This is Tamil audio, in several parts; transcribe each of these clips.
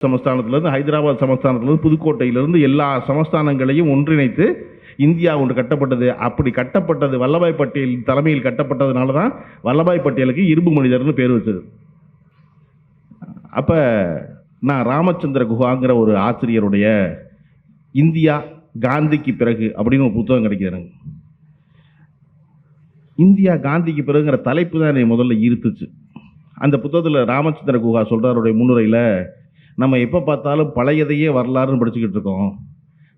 சமஸ்தானத்திலிருந்து, ஹைதராபாத் சமஸ்தானத்திலிருந்து, புதுக்கோட்டையிலிருந்து எல்லா சமஸ்தானங்களையும் ஒன்றிணைத்து இந்தியா ஒன்று கட்டப்பட்டது. அப்படி கட்டப்பட்டது வல்லபாய் பட்டேல் தலைமையில் கட்டப்பட்டதுனால தான் வல்லபாய் பட்டேலுக்கு இரும்பு மனிதர்னு பேர் வச்சது. அப்போ நான் ராமச்சந்திர குஹாங்கிற ஒரு ஆசிரியருடைய இந்தியா காந்திக்கு பிறகு அப்படின்னு ஒரு புத்தகம் கிடைக்கிறாங்க. இந்தியா காந்திக்கு பிறகுங்கிற தலைப்பு தான் என்னை முதல்ல ஈர்த்துச்சு. அந்த புத்தகத்தில் ராமச்சந்திர குஹா சொல்கிறாருடைய முன்னுரையில், நம்ம எப்போ பார்த்தாலும் பழையதையே வரலாறுன்னு படிச்சுக்கிட்டு இருக்கோம்,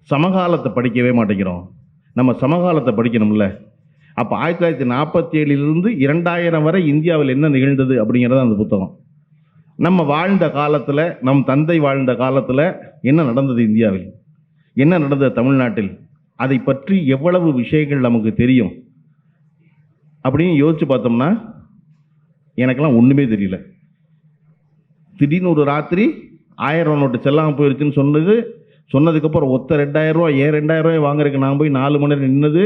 சமகாலத்தை படிக்கவே மாட்டேங்கிறோம். நம்ம சமகாலத்தை படிக்கணும்ல. அப்போ 1947 2000 வரை இந்தியாவில் என்ன நிகழ்ந்தது அப்படிங்கிறது அந்த புத்தகம். நம்ம வாழ்ந்த காலத்தில், நம் தந்தை வாழ்ந்த காலத்தில் என்ன நடந்தது, இந்தியாவில் என்ன நடந்தது, தமிழ்நாட்டில் அதை பற்றி எவ்வளவு விஷயங்கள் நமக்கு தெரியும் அப்படின்னு யோசிச்சு பார்த்தோம்னா எனக்கெல்லாம் ஒன்றுமே தெரியல. திடீர்னு ஒரு ராத்திரி 1000 நோட்டு செல்லாமல் போயிடுச்சுன்னு சொன்னதுக்கப்புறம் ஒத்த 2000 ரூபா, 2000 ரூபாய் வாங்குறதுக்கு நான் போய் 4 மணி நேரம் நின்னது,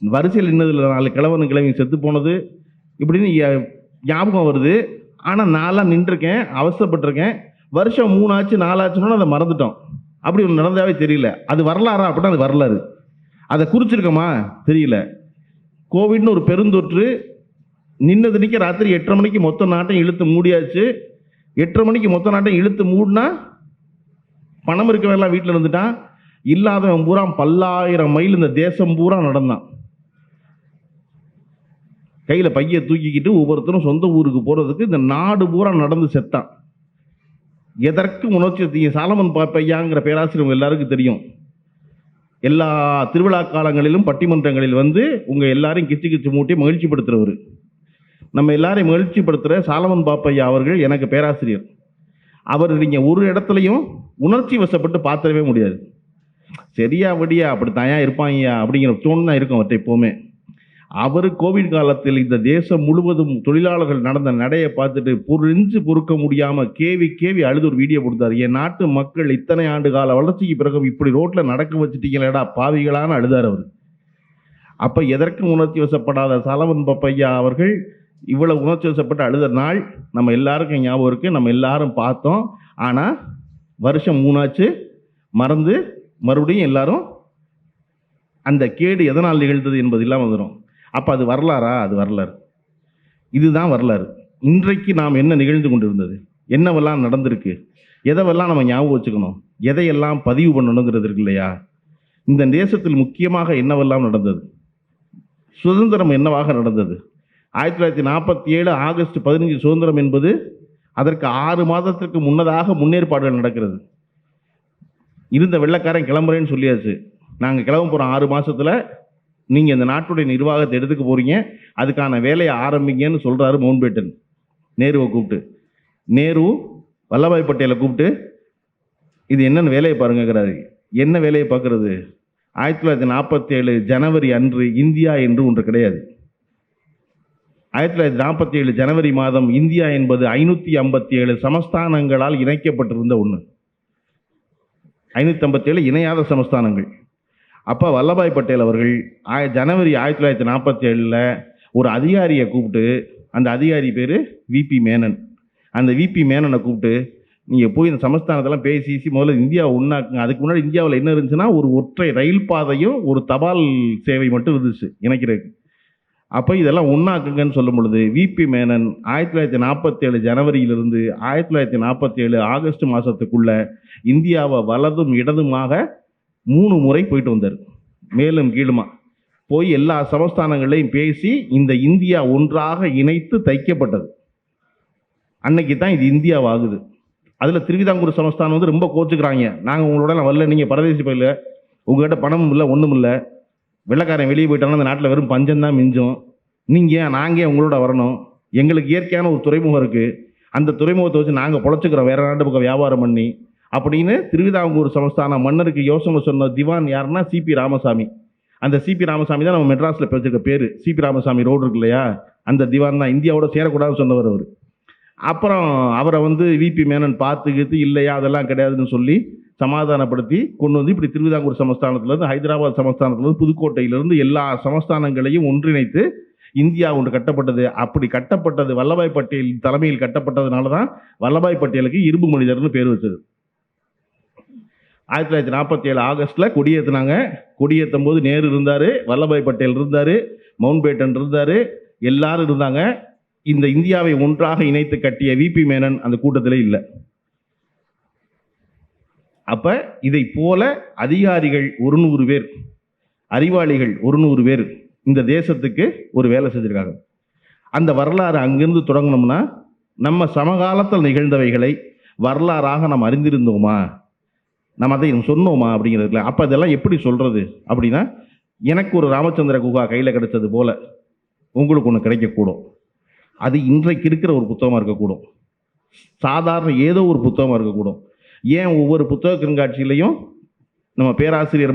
வரிசையில் நின்னதில் 4 கிழவன் செத்து போனது இப்படின்னு ஞாபகம் வருது. ஆனால் நான்லாம் நின்றுருக்கேன், அவசரப்பட்டிருக்கேன். வருஷம் 3 ஆச்சு 4 ஆச்சுன்னா அதை மறந்துட்டோம். அப்படி ஒன்று நடந்தாவே தெரியல. அது வரலாறா அப்படின்னா அது வரலாறு. அதை குறிச்சிருக்கோமா தெரியல. கோவிட்னு ஒரு பெருந்தொற்று நின்னது நிற்க ராத்திரி 8:30 மணிக்கு மொத்த நாட்டையும் இழுத்து மூடியாச்சு. 8:30 மணிக்கு மொத்த நாட்டையும் இழுத்து மூடினா பணம் இருக்கவெல்லாம் வீட்டில் இருந்துட்டான். இல்லாதவன் பூரா 10,000 மைல் இந்த தேசம் பூரா நடந்தான். கையில் பையை தூக்கிக்கிட்டு ஒவ்வொருத்தரும் சொந்த ஊருக்கு போகிறதுக்கு இந்த நாடு பூரா நடந்து செத்தான். எதற்கு உணர்ச்சி? சாலமன் பாப்பையாங்கிற பேராசிரியர் எல்லாருக்கும் தெரியும். எல்லா திருவிழா காலங்களிலும் பட்டிமன்றங்களில் வந்து உங்கள் எல்லாரையும் கிச்சு மூட்டி மகிழ்ச்சிப்படுத்துகிறவர். நம்ம எல்லாரையும் மகிழ்ச்சிப்படுத்துகிற சாலமன் பாப்பையா அவர்கள் எனக்கு பேராசிரியர். அவர் நீங்கள் ஒரு இடத்துலையும் உணர்ச்சி வசப்பட்டு பார்த்துடவே முடியாது. சரியா வடியா அப்படி தாயா இருப்பாங்கயா அப்படிங்கிற தோணு இருக்கும் அவர்கிட்ட எப்போவுமே. அவர் கோவிட் காலத்தில் இந்த தேசம் முழுவதும் தொழிலாளர்கள் நடந்த நடையை பார்த்துட்டு பொறுக்க முடியாமல் கேவி அழுது ஒரு வீடியோ கொடுத்தாரு. என் நாட்டு மக்கள் இத்தனை ஆண்டு கால வளர்ச்சிக்கு பிறகு இப்படி ரோட்டில் நடக்க வச்சுட்டீங்களேடா பாவிகளான அழுதார் அவர். அப்போ எதற்கும் உணர்ச்சி வசப்படாத சாலமன் பாப்பையா அவர்கள் இவ்வளவு உணர்ச்சி வசப்பட்டு அழுத நாள் நம்ம எல்லாருக்கும் ஞாபகம் இருக்குது. நம்ம எல்லாரும் பார்த்தோம். ஆனால் வருஷம் 3 ஆச்சு, மறந்து மறுபடியும் எல்லாரும் அந்த கேடு எதனால் நிகழ்ந்தது என்பது இல்லாமல் வந்துடும். அப்போ அது வரலாறா? அது வரலாறு. இதுதான் வரலாறு. இன்றைக்கு நாம் என்ன நிகழ்ந்து கொண்டிருந்தது, என்னவெல்லாம் நடந்திருக்கு, எதைவெல்லாம் நம்ம ஞாபகம் வச்சுக்கணும், எதையெல்லாம் பதிவு பண்ணணுங்கிறது இருக்கு இல்லையா? இந்த தேசத்தில் முக்கியமாக என்னவெல்லாம் நடந்தது, சுதந்திரம் என்னவாக நடந்தது. 1947 ஆகஸ்ட் 15 சுதந்திரம் என்பது அதற்கு 6 மாதத்திற்கு முன்னதாக முன்னேற்பாடுகள் நடக்கிறது. இருந்த வெள்ளைக்காரன் கிளம்புறேன்னு சொல்லியாச்சு. நாங்கள் கிளம்ப போகிறோம் 6 மாதத்தில், நீங்கள் இந்த நாட்டுடைய நிர்வாகத்தை எடுத்துக்க போகிறீங்க, அதுக்கான வேலையை ஆரம்பிங்கன்னு சொல்கிறாரு மவுண்ட்பேட்டன் நேருவை கூப்பிட்டு. நேரு வல்லபாய் பட்டேலை கூப்பிட்டு இது என்னென்னு வேலையை பாருங்கிறாரு. என்ன வேலையை பார்க்குறது? 1947 ஜனவரி அன்று இந்தியா என்று ஒன்று கிடையாது. 1947 ஜனவரி மாதம் இந்தியா என்பது 557 சமஸ்தானங்களால் இணைக்கப்பட்டிருந்த ஒன்று. 557 இணையாத சமஸ்தானங்கள். அப்போ வல்லபாய் பட்டேல் அவர்கள் ஜனவரி 1947 ஒரு அதிகாரியை கூப்பிட்டு, அந்த அதிகாரி பேர் விபி மேனன். அந்த விபி மேனனை கூப்பிட்டு, நீங்கள் போய் இந்த சமஸ்தானத்தெல்லாம் பேசி முதல்ல இந்தியாவை ஒன்றாக்குங்க. அதுக்கு முன்னாடி இந்தியாவில் என்ன இருந்துச்சுன்னா ஒரு ஒற்றை ரயில் பாதையும் ஒரு தபால் சேவை மட்டும் இருந்துச்சு இணைக்கிறதுக்கு. அப்போ இதெல்லாம் ஒன்றாக்குங்கன்னு சொல்லும் பொழுது விபி மேனன் 1947 ஜனவரியிலிருந்து 1947 ஆகஸ்ட் மாதத்துக்குள்ள இந்தியாவை வலதும் இடதுமாக 3 முறை போயிட்டு வந்தார். மேலும் கீழுமா போய் எல்லா சமஸ்தானங்களையும் பேசி இந்த இந்தியா ஒன்றாக இணைத்து தைக்கப்பட்டது. அன்னைக்கு தான் இது இந்தியாவாகுது. அதில் திருவிதாங்கூர் சமஸ்தானம் வந்து ரொம்ப கோச்சுக்கிறாங்க. நாங்கள் உங்களோட வரல, நீங்கள் பரதேசி பயில, உங்கள்கிட்ட பணமும் இல்லை ஒன்றும் இல்லை, வெள்ளைக்காரன் வெளியே போயிட்டாங்கன்னா அந்த நாட்டில் வெறும் பஞ்சம்தான் மிஞ்சும், நாங்கள் உங்களோட வரணும், எங்களுக்கு இயற்கையான ஒரு துறைமுகம் இருக்குது, அந்த துறைமுகத்தை வச்சு நாங்கள் பொழைச்சிக்கிறோம் வேறு நாட்டு பக்கம் வியாபாரம் பண்ணி அப்படின்னு திருவிதாங்கூர் சமஸ்தான மன்னருக்கு யோசனை சொன்ன திவான் யாருன்னா சிபி ராமசாமி. அந்த சிபி ராமசாமி தான் நம்ம மெட்ராஸில் வச்சிருக்க பேர். சிபி ராமசாமி ரோடு இருக்கு இல்லையா, அந்த திவான் தான் இந்தியாவோட சேரக்கூடாதுன்னு சொன்னவர் அவர். அப்புறம் அவரை வந்து விபி மேனன் பார்த்துக்கிட்டு இல்லையா அதெல்லாம் கிடையாதுன்னு சொல்லி சமாதானப்படுத்தி கொண்டு வந்து இப்படி திருவிதாங்கூர் சமஸ்தானத்திலேருந்து, ஹைதராபாத் சமஸ்தானத்திலேருந்து, புதுக்கோட்டையிலிருந்து எல்லா சமஸ்தானங்களையும் ஒன்றிணைத்து இந்தியா ஒன்று கட்டப்பட்டது. அப்படி கட்டப்பட்டது வல்லபாய் பட்டேல் தலைமையில் கட்டப்பட்டதுனால தான் வல்லபாய் பட்டேலுக்கு இரும்பு மனிதர்னு பேர் வச்சது. 1947 ஆகஸ்ட்டில் கொடியேற்றினாங்க. கொடியேற்றும் போது நேரு இருந்தார், வல்லபாய் பட்டேல் இருந்தார், மவுண்ட் பேட்டன் இருந்தார், எல்லாரும் இருந்தாங்க. இந்த இந்தியாவை ஒன்றாக இணைத்து கட்டிய விபி மேனன் அந்த கூட்டத்தில் இல்லை. அப்போ இதை போல அதிகாரிகள் 100 பேர், அறிவாளிகள் 100 பேர் இந்த தேசத்துக்கு ஒரு வேலை செஞ்சுருக்காங்க. அந்த வரலாறு அங்கிருந்து தொடங்கணும்னா நம்ம சமகாலத்தில் நிகழ்ந்தவைகளை வரலாறாக நாம் அறிந்திருந்தோமா, நம்ம அதை சொன்னோமா அப்படிங்கிறதுல. அப்போ அதெல்லாம் எப்படி சொல்கிறது அப்படின்னா, எனக்கு ஒரு ராமச்சந்திர குஹா கையில் கிடைச்சது போல் உங்களுக்கு ஒன்று கிடைக்கக்கூடும். அது இன்றைக்கு இருக்கிற ஒரு புத்தகமாக இருக்கக்கூடும், சாதாரண ஏதோ ஒரு புத்தகமாக இருக்கக்கூடும். ஏன் ஒவ்வொரு புத்தக கண்காட்சியிலையும் நம்ம பேராசிரியர்